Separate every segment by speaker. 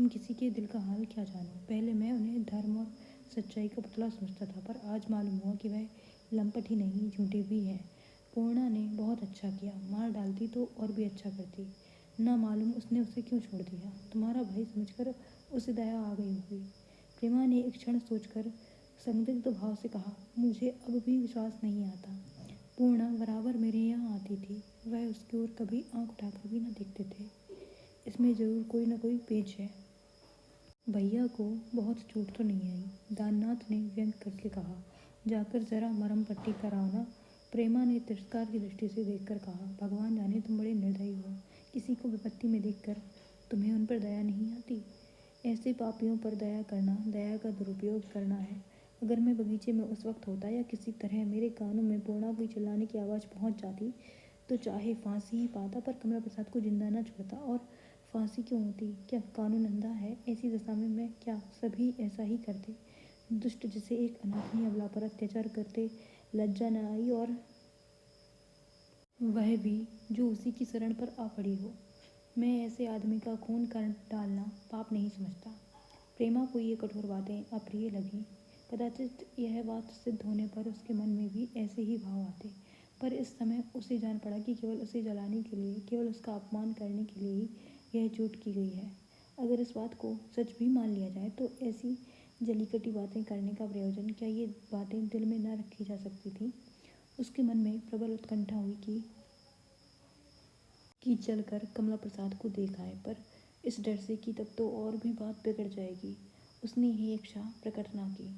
Speaker 1: तुम किसी के दिल का हाल क्या जानो। पहले मैं उन्हें धर्म और सच्चाई का पुतला समझता था, पर आज मालूम हुआ कि वह लंपट ही नहीं, झूठे भी हैं। पूर्णा ने बहुत अच्छा किया, मार डालती तो और भी अच्छा करती। ना मालूम उसने उसे क्यों छोड़ दिया। तुम्हारा भाई समझकर उसे दया आ गई होगी। प्रेमा ने एक क्षण सोचकर संदिग्ध भाव से कहा, मुझे अब भी विश्वास नहीं आता। पूर्णा बराबर मेरे यहाँ आती थी, वह उसकी ओर कभी आंख उठाकर भी न देखते थे। इसमें जरूर कोई न कोई पेच है। भैया को बहुत चोट तो नहीं आई, दाननाथ ने व्यंग करके कहा। जाकर जरा मरहम पट्टी कराओ ना। प्रेमा ने तिरस्कार की दृष्टि से देखकर कहा, भगवान जाने तुम बड़े निर्दयी हो। किसी को विपत्ति में देखकर तुम्हें उन पर दया नहीं आती। ऐसे पापियों पर दया करना दया का दुरुपयोग करना है। अगर मैं बगीचे में उस वक्त होता या किसी तरह मेरे कानों में पूर्णा की चिल्लाने की आवाज़ पहुंच जाती तो चाहे फांसी ही पाता, पर कमला प्रसाद को जिंदा न छोड़ता। और फांसी क्यों होती? क्या कानून अंधा है? ऐसी दशा में मैं क्या सभी ऐसा ही करते? दुष्ट जिसे एक अनाथनी अबला पर अत्याचार करते लज्जा न आई, और वह भी जो उसी की शरण पर आ पड़ी हो। मैं ऐसे आदमी का खून कर डालना पाप नहीं समझता। प्रेमा को ये कठोर बातें अप्रिय लगीं। कदाचित यह बात सिद्ध होने पर उसके मन में भी ऐसे ही भाव आते, पर इस समय उसे जान पड़ा कि केवल उसे जलाने के लिए, केवल उसका अपमान करने के लिए ही यह चोट की गई है। अगर इस बात को सच भी मान लिया जाए तो ऐसी जलीकटी बातें करने का प्रयोजन क्या? ये बातें दिल में न रखी जा सकती थी। उसके मन में प्रबल उत्कंठा हुई कि चलकर कमला प्रसाद को देख आए, पर इस डर से कि तब तो और भी बात बिगड़ जाएगी, उसने ही इच्छा प्रकट न की।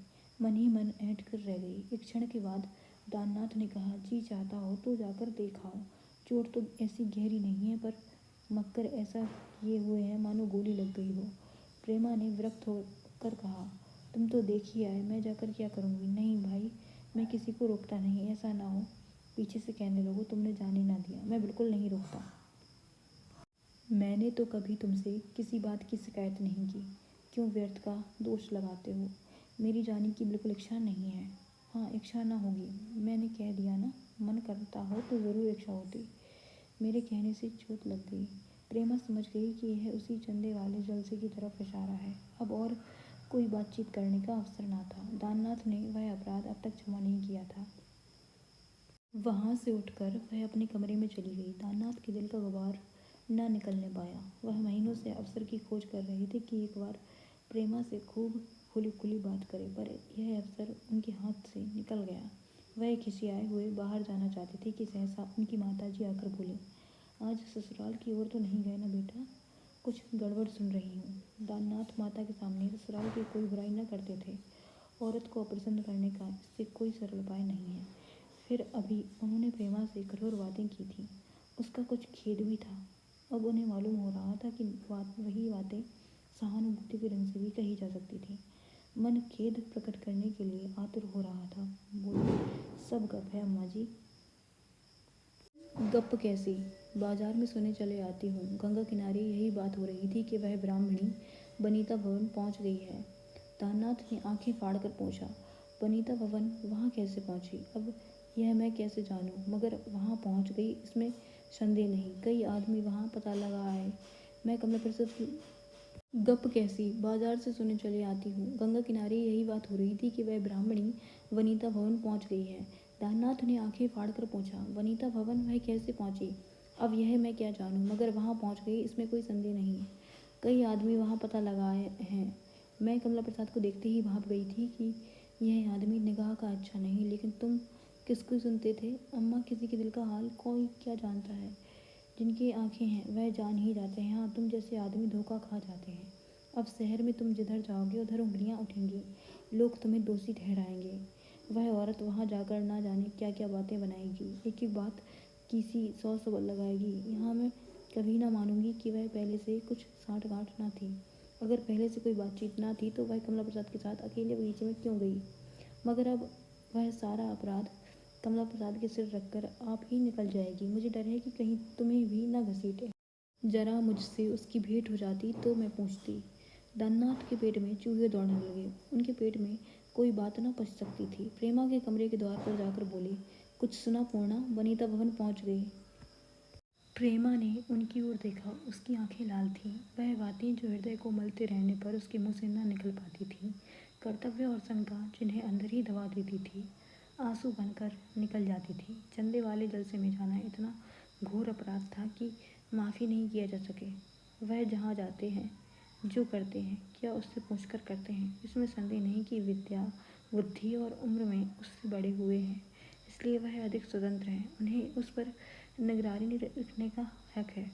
Speaker 1: मन ही मन ऐंठ कर रह गई। एक क्षण के बाद दाननाथ ने कहा, जी चाहता हो तो जाकर देख आओ। चोट तो ऐसी गहरी नहीं है, पर मक्कर ऐसा किए हुए हैं मानो गोली लग गई हो। प्रेमा ने विरक्त होकर कहा, तुम तो देख ही आए, मैं जाकर क्या करूँगी। नहीं भाई, मैं किसी को रोकता नहीं, ऐसा ना हो पीछे से कहने लगो तुमने जाने ना दिया। मैं बिल्कुल नहीं रोकता। मैंने तो कभी तुमसे किसी बात की शिकायत नहीं की। क्यों व्यर्थ का दोष लगाते हो? मेरी जाने की बिल्कुल इच्छा नहीं है। हाँ, इच्छा ना होगी, मैंने कह दिया ना। मन करता हो तो ज़रूर इच्छा होती। मेरे कहने से चोट लग गई। प्रेमा समझ गई कि यह उसी चंदे वाले जलसे की तरफ इशारा है। अब और कोई बातचीत करने का अवसर ना था। दाननाथ ने वह अपराध अब तक क्षमा नहीं किया था। वहाँ से उठकर वह अपने कमरे में चली गई। दाननाथ के दिल का गुबार न निकलने पाया। वह महीनों से अवसर की खोज कर रहे थे कि एक बार प्रेमा से खूब खुली खुली बात करे, पर यह अवसर उनके हाथ से निकल गया। वह खिसियाए हुए बाहर जाना चाहते थे कि सहसा उनकी माताजी आकर बोली, आज ससुराल की ओर तो नहीं गए ना बेटा? कुछ गड़बड़ सुन रही हूँ। दाननाथ माता के सामने ससुराल की कोई बुराई न करते थे। औरत को अप्रसन्न करने का इससे कोई सरल उपाय नहीं है। फिर अभी उन्होंने प्रेमा से कठोर बातें की थीं, उसका कुछ खेद भी था। अब उन्हें मालूम हो रहा था कि वही बातें सहानुभूति के रंग से भी कही जा सकती थी। मन खेद प्रकट करने के लिए आतुर हो रहा था। बोली, सब गप है अम्मा जी। गप कैसी? बाजार में सुने चले आती हूँ। गंगा किनारे यही बात हो रही थी कि वह ब्राह्मणी बनीता भवन पहुँच गई है। दाननाथ ने आंखें फाड़कर पूछा, बनीता भवन वहाँ कैसे पहुँची? अब यह मैं कैसे जानूँ, मगर वहाँ पहुँच गई इसमें संदेह नहीं। कई आदमी वहाँ पता लगा आए। मैं कमला प्रसाद की गप कैसी? बाजार से सुने चले आती हूँ। गंगा किनारे यही बात हो रही थी कि वह ब्राह्मणी वनीता भवन पहुँच गई है। दाननाथ ने आंखें फाड़कर पूछा, वनीता भवन वह कैसे पहुँची? अब यह मैं क्या जानूँ, मगर वहाँ पहुँच गई इसमें कोई संदेह नहीं। कई आदमी वहाँ पता लगाए हैं। मैं कमला प्रसाद को देखते ही भाप गई थी कि यह आदमी निगाह का अच्छा नहीं। लेकिन तुम किसको सुनते थे अम्मा? किसी के दिल का हाल कोई क्या जानता है? जिनकी आंखें हैं वह जान ही जाते हैं। हाँ, तुम जैसे आदमी धोखा खा जाते हैं। अब शहर में तुम जिधर जाओगे उधर उंगलियां उठेंगी, लोग तुम्हें दोषी ठहराएंगे। वह औरत वहाँ जाकर ना जाने क्या क्या बातें बनाएगी, एक एक बात की सी सौ सबल लगाएगी। यहाँ मैं कभी ना मानूंगी कि वह पहले से कुछ साठगांठ ना थी। अगर पहले से कोई बातचीत ना थी तो वह कमला प्रसाद के साथ अकेले बगीचे में क्यों गई? मगर अब वह सारा अपराध कमला प्रसाद के सिर रखकर आप ही निकल जाएगी। मुझे डर है कि कहीं तुम्हें भी न घसीटे। जरा मुझसे उसकी भेंट हो जाती तो मैं पूछती। दाननाथ के पेट में चूहे दौड़ने लगे। उनके पेट में कोई बात न पच सकती थी। प्रेमा के कमरे के द्वार पर जाकर बोली, कुछ सुना पूर्णा? वनीता भवन पहुँच गई। प्रेमा ने उनकी ओर देखा। उसकी आंखें लाल थीं। वह बातें जो हृदय को मलते रहने पर उसके मुंह से न निकल पाती थीं, कर्तव्य और शंका जिन्हें अंदर ही दबा देती थी, आंसू बनकर निकल जाती थी। चंदे वाले जलसे में जाना इतना घोर अपराध था कि माफ़ी नहीं किया जा सके। वह जहाँ जाते हैं, जो करते हैं, क्या उससे पूछकर करते हैं। इसमें संदेह नहीं कि विद्या, बुद्धि और उम्र में उससे बड़े हुए हैं, इसलिए वह अधिक स्वतंत्र हैं। उन्हें उस पर निगरानी रखने का हक है।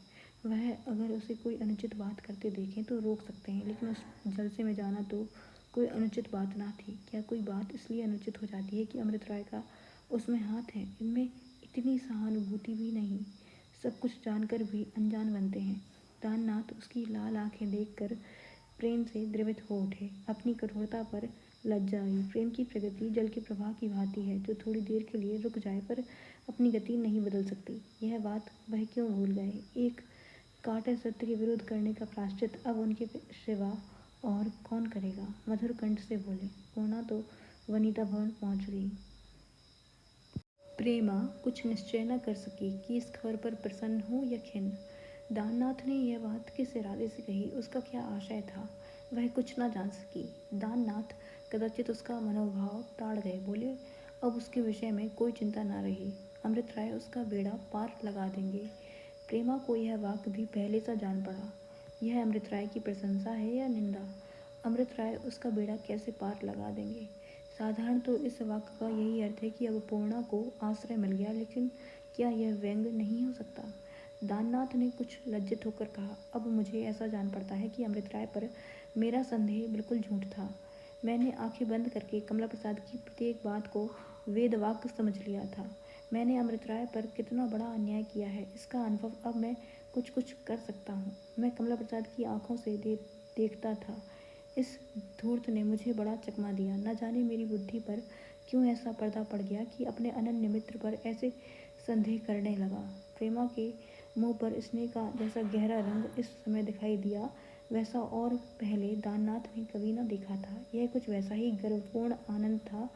Speaker 1: वह अगर उसे कोई अनुचित बात करते देखें तो रोक सकते हैं, लेकिन उस जलसे में जाना तो कोई अनुचित बात ना थी। क्या कोई बात इसलिए अनुचित हो जाती है कि अमृत राय का उसमें हाथ है? इनमें इतनी सहानुभूति भी नहीं। सब कुछ जानकर भी अनजान बनते हैं। दाननाथ उसकी लाल आंखें देखकर प्रेम से द्रवित हो उठे। अपनी कठोरता पर लज्जा हुई। प्रेम की प्रगति जल के प्रवाह की भांति है, जो थोड़ी देर के लिए रुक जाए पर अपनी गति नहीं बदल सकती। यह बात वह क्यों भूल गए? एक काटर सत्य के विरोध करने का प्रायश्चित अब उनके सिवा और कौन करेगा? मधुर कंठ से बोले। पूर्णा तो वनिता भवन पहुंच गई। प्रेमा कुछ निश्चय न कर सकी कि इस खबर पर प्रसन्न हो या खिन्न। दाननाथ ने यह बात किस इरादे से कही, उसका क्या आशय था, वह कुछ न जान सकी। दाननाथ कदाचित उसका मनोभाव ताड़ गए। बोले, अब उसके विषय में कोई चिंता न रही। अमृत राय उसका बेड़ा पार लगा देंगे। प्रेमा को यह वाक्य भी पहले सा जान पड़ा। यह अमृत राय की प्रशंसा है या निंदा? अमृत राय उसका बेड़ा कैसे पार लगा देंगे? साधारण तो इस वाक्य का यही अर्थ है कि अब पूर्णा को आश्रय मिल गया, लेकिन क्या यह व्यंग नहीं हो सकता? दाननाथ ने कुछ लज्जित होकर कहा, अब मुझे ऐसा जान पड़ता है कि अमृत राय पर मेरा संदेह बिल्कुल झूठ था। मैंने आंखें बंद करके कमला प्रसाद की प्रत्येक बात को वेद वाक्य समझ लिया था। मैंने अमृत राय पर कितना बड़ा अन्याय किया है, इसका अनुभव अब मैं कुछ कुछ कर सकता हूँ। मैं कमला प्रसाद की आंखों से देखता था। इस धूर्त ने मुझे बड़ा चकमा दिया। न जाने मेरी बुद्धि पर क्यों ऐसा पर्दा पड़ गया कि अपने अनन्य मित्र पर ऐसे संदेह करने लगा। प्रेमा के मुंह पर स्नेह का जैसा गहरा रंग इस समय दिखाई दिया, वैसा और पहले दाननाथ ने कभी न देखा था। यह कुछ वैसा ही गर्वपूर्ण आनंद था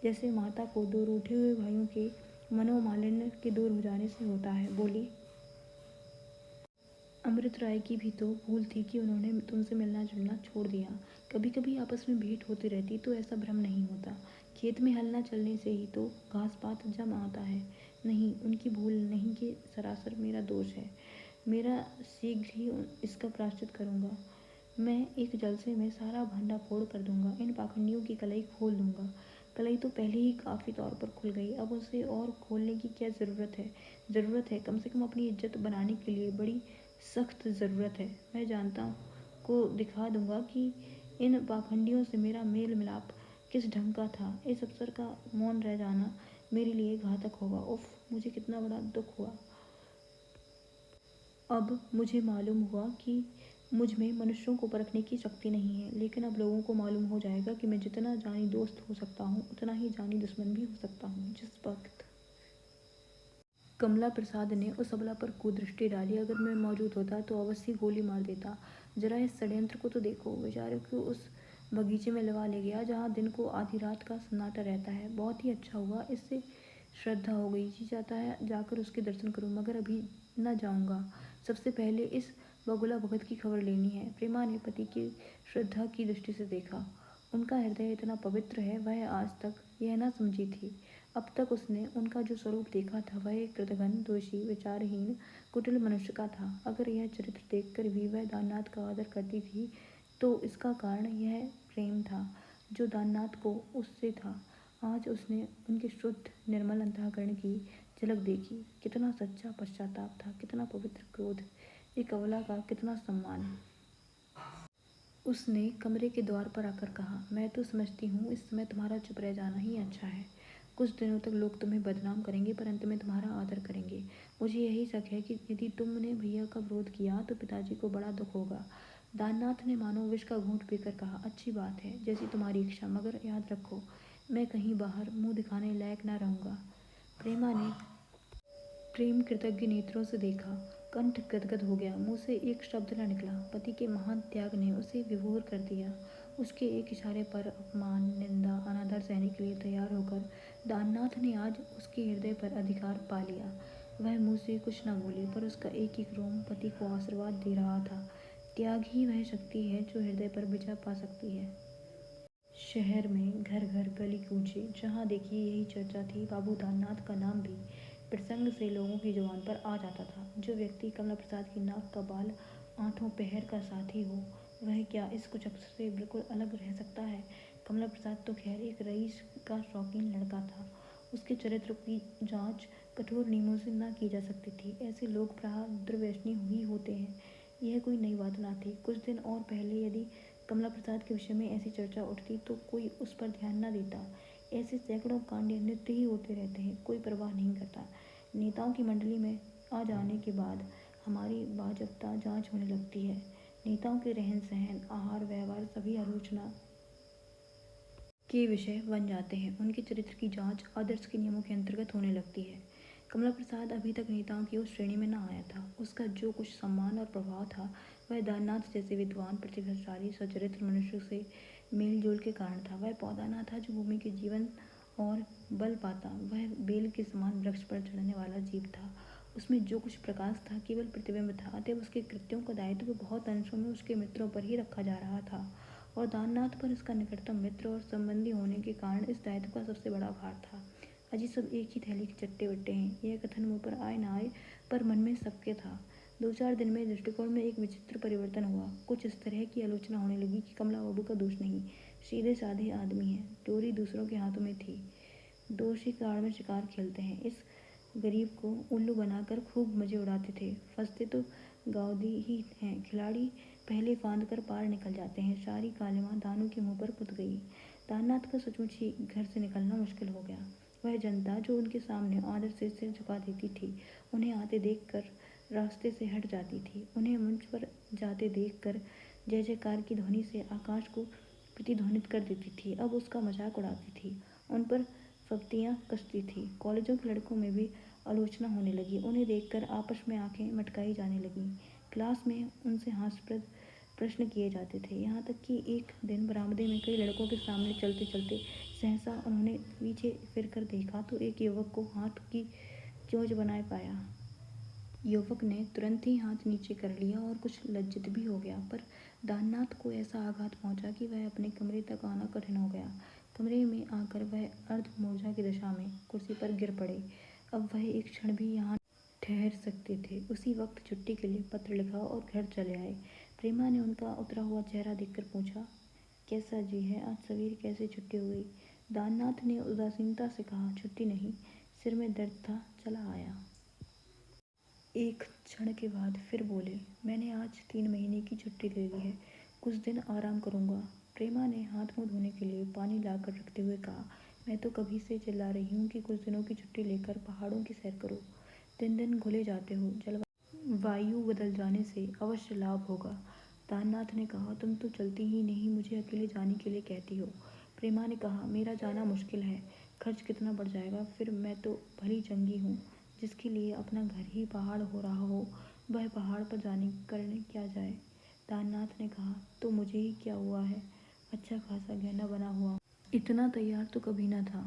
Speaker 1: जैसे माता को दो रूठे हुए भाइयों के मनोमालिन्य के दूर हो जाने से होता है। बोली, अमृत राय की भी तो भूल थी कि उन्होंने तुमसे मिलना जुलना छोड़ दिया। कभी कभी आपस में भेंट होती रहती तो ऐसा भ्रम नहीं होता। खेत में हल न चलने से ही तो घास पात जम आता है। नहीं, उनकी भूल नहीं कि सरासर मेरा दोष है। मेरा शीघ्र ही इसका प्रायश्चित करूँगा। मैं एक जलसे में सारा भांडा फोड़ कर दूंगा। इन पाखंडियों की कलई खोल दूंगा। कलई तो पहले ही काफ़ी तौर पर खुल गई, अब उसे और खोलने की क्या ज़रूरत है? ज़रूरत है, कम से कम अपनी इज्जत बनाने के लिए बड़ी सख्त ज़रूरत है। मैं जानता को दिखा दूंगा कि इन पाखंडियों से मेरा मेल मिलाप किस ढंग का था। इस अवसर का मौन रह जाना मेरे लिए घातक होगा। उफ, मुझे कितना बड़ा दुख हुआ। अब मुझे मालूम हुआ कि मुझ में मनुष्यों को परखने की शक्ति नहीं है, लेकिन अब लोगों को मालूम हो जाएगा कि मैं जितना जानी दोस्त हो सकता हूँ, उतना ही जानी दुश्मन भी हो सकता हूँ। जिस वक्त कमला प्रसाद ने उस अबला पर कुदृष्टि डाली, अगर मैं मौजूद होता तो अवश्य गोली मार देता। जरा इस षड्यंत्र को तो देखो। बेचारे को उस बगीचे में लगा ले गया जहाँ दिन को आधी रात का सन्नाटा रहता है। बहुत ही अच्छा हुआ, इससे श्रद्धा हो गई। जी चाहता है जाकर उसके दर्शन करूं, मगर अभी न जाऊंगा। सबसे पहले इस बगुला भगत की खबर लेनी है। प्रेमा ने पति की श्रद्धा की दृष्टि से देखा। उनका हृदय इतना पवित्र है, वह आज तक यह न समझी थी। अब तक उसने उनका जो स्वरूप देखा था वह एक कृतघ्न, दोषी, विचारहीन, कुटिल मनुष्य का था। अगर यह चरित्र देखकर भी वह दाननाथ का आदर करती थी तो इसका कारण यह प्रेम था जो दाननाथ को उससे था। आज उसने उनके शुद्ध निर्मल अंतःकरण की झलक देखी। कितना सच्चा पश्चाताप था, कितना पवित्र क्रोध, एक अबला का कितना सम्मान। उसने कमरे के द्वार पर आकर कहा, मैं तो समझती हूँ इस समय तुम्हारा चुप रह जाना ही अच्छा है। कुछ दिनों तक लोग तुम्हें बदनाम करेंगे पर अंत में तुम्हारा आदर करेंगे। मुझे यही शक है कि यदि तुमने भैया का विरोध किया तो पिताजी को बड़ा दुख होगा। दाननाथ ने मानो विष का घूंट पीकर कहा, अच्छी बात है, जैसी तुम्हारी इच्छा, मगर याद रखो मैं कहीं बाहर मुंह दिखाने लायक न रहूँगा। प्रेमा ने प्रेम कृतज्ञ नेत्रों से देखा। कंठ गदगद हो गया, मुंह से एक शब्द न निकला। पति के महान त्याग ने उसे विभोर कर दिया। उसके एक इशारे पर अपमान, निंदा, अनादर सहने के लिए तैयार होकर दाननाथ ने आज उसके हृदय पर अधिकार पा लिया। वह मुँह से कुछ न बोली, पर उसका एक एक रोम पति को आशीर्वाद दे रहा था। त्याग ही वह शक्ति है जो हृदय पर विजय पा सकती है। शहर में घर घर गली कूचे, जहाँ देखिए यही चर्चा थी। बाबू दाननाथ का नाम भी प्रसंग से लोगों की जुबान पर आ जाता था। जो व्यक्ति कमला प्रसाद की नाक का बाल आठों पहर का साथी हो, वह क्या इस कुचक्र से बिल्कुल अलग रह सकता है। कमला प्रसाद तो खैर एक रईस का शौकीन लड़का था। उसके चरित्र की जांच कठोर नियमों से न की जा सकती थी। ऐसे लोग प्रायः दुर्व्यसनी ही होते हैं। यह कोई नई बात न थी। कुछ दिन और पहले यदि कमला प्रसाद के विषय में ऐसी चर्चा उठती तो कोई उस पर ध्यान न देता। ऐसे सैकड़ों कांड नित्य ही होते रहते हैं, कोई परवाह नहीं करता। नेताओं की मंडली में आ जाने के बाद हमारी बाज़ाब्ता जांच होने लगती है। नेताओं के रहन सहन, आहार व्यवहार सभी आलोचना के विषय बन जाते हैं। उनके चरित्र की जांच आदर्श के नियमों के अंतर्गत होने लगती है। कमला प्रसाद अभी तक नेताओं की उस श्रेणी में न आया था। उसका जो कुछ सम्मान और प्रभाव था, वह दाननाथ जैसे विद्वान, प्रतिभाशाली, सच्चरित्र मनुष्य से मेल जोल के कारण था। वह पौधा न था जो भूमि के जीवन और बल पाता। वह बेल के समान वृक्ष पर चढ़ने वाला जीव था। उसमें जो कुछ प्रकाश था केवल प्रतिबिंब था। अतएव उसके कृत्यों का दायित्व बहुत अंशों में उसके मित्रों पर ही रखा जा रहा था, और दाननाथ पर उसका निकटतम मित्र और संबंधी होने के कारण इस दायित्व का सबसे बड़ा भार था। अजी सब एक ही थैली के चट्टे बट्टे हैं, यह कथन मुँह पर आए न आए, पर मन में सबके था। 2-4 दिन में दृष्टिकोण में एक विचित्र परिवर्तन हुआ। कुछ इस तरह की आलोचना होने लगी कि कमला बाबू का दोष नहीं, सीधे साधे आदमी हैं। डोरी दूसरों के हाथों में थी। दोषी काड़ में शिकार खेलते हैं। इस गरीब को उल्लू बनाकर खूब मजे उड़ाते थे। फंसते तो गाउदी ही हैं। खिलाड़ी पहले फांद कर पार निकल जाते हैं। सारी कालिमा दानू के मुंह पर पुत गई। दाननाथ का सचमुच ही घर से निकलना मुश्किल हो गया। वह जनता जो उनके सामने आदर से सिर झुका देती थी, उन्हें आते देख कर रास्ते से हट जाती थी। उन्हें मंच पर जाते देख कर जय जयकार की ध्वनि से आकाश को प्रतिध्वनित कर देती थी। अब उसका मजाक उड़ाती थी, उन पर फब्तियाँ कसती थी। कॉलेजों के लड़कों में भी आलोचना होने लगी। उन्हें देखकर आपस में आंखें मटकाई जाने लगीं। क्लास में उनसे हास्यप्रद प्रश्न किए जाते थे। यहाँ तक कि एक दिन बरामदे में कई लड़कों के सामने चलते चलते सहसा उन्होंने पीछे फिर कर देखा तो एक युवक को हाथ की चोंच बनाए पाया। युवक ने तुरंत ही हाथ नीचे कर लिया और कुछ लज्जित भी हो गया, पर दाननाथ को ऐसा आघात पहुंचा कि वह अपने कमरे तक आना कठिन हो गया। कमरे में आकर वह अर्धमूर्छा की दशा में कुर्सी पर गिर पड़े। अब वह एक क्षण भी यहाँ ठहर सकते थे। उसी वक्त छुट्टी के लिए पत्र लिखा और घर चले आए। प्रेमा ने उनका उतरा हुआ चेहरा देखकर पूछा, कैसा जी है, आज सवेरे कैसे छुट्टी हो गई। दाननाथ ने उदासीनता से कहा, छुट्टी नहीं, सिर में दर्द था, चला आया। एक क्षण के बाद फिर बोले, मैंने आज 3 महीने की छुट्टी ले ली है, कुछ दिन आराम करूँगा। प्रेमा ने हाथ मुँह धोने के लिए पानी लाकर रखते हुए कहा, मैं तो कभी से चिल्ला रही हूँ कि कुछ दिनों की छुट्टी लेकर पहाड़ों की सैर करो। दिन दिन घुले जाते हो, जलवायु बदल जाने से अवश्य लाभ होगा। दाननाथ ने कहा, तुम तो चलती ही नहीं, मुझे अकेले जाने के लिए कहती हो। प्रेमा ने कहा, मेरा जाना मुश्किल है, खर्च कितना बढ़ जाएगा, फिर मैं तो भली चंगी हूँ। जिसके लिए अपना घर ही पहाड़ हो रहा हो, वह पहाड़ पर जाने करने क्या जाए। दाननाथ ने कहा, तो मुझे ही क्या हुआ है, अच्छा खासा गहना बना हुआ, इतना तैयार तो कभी न था।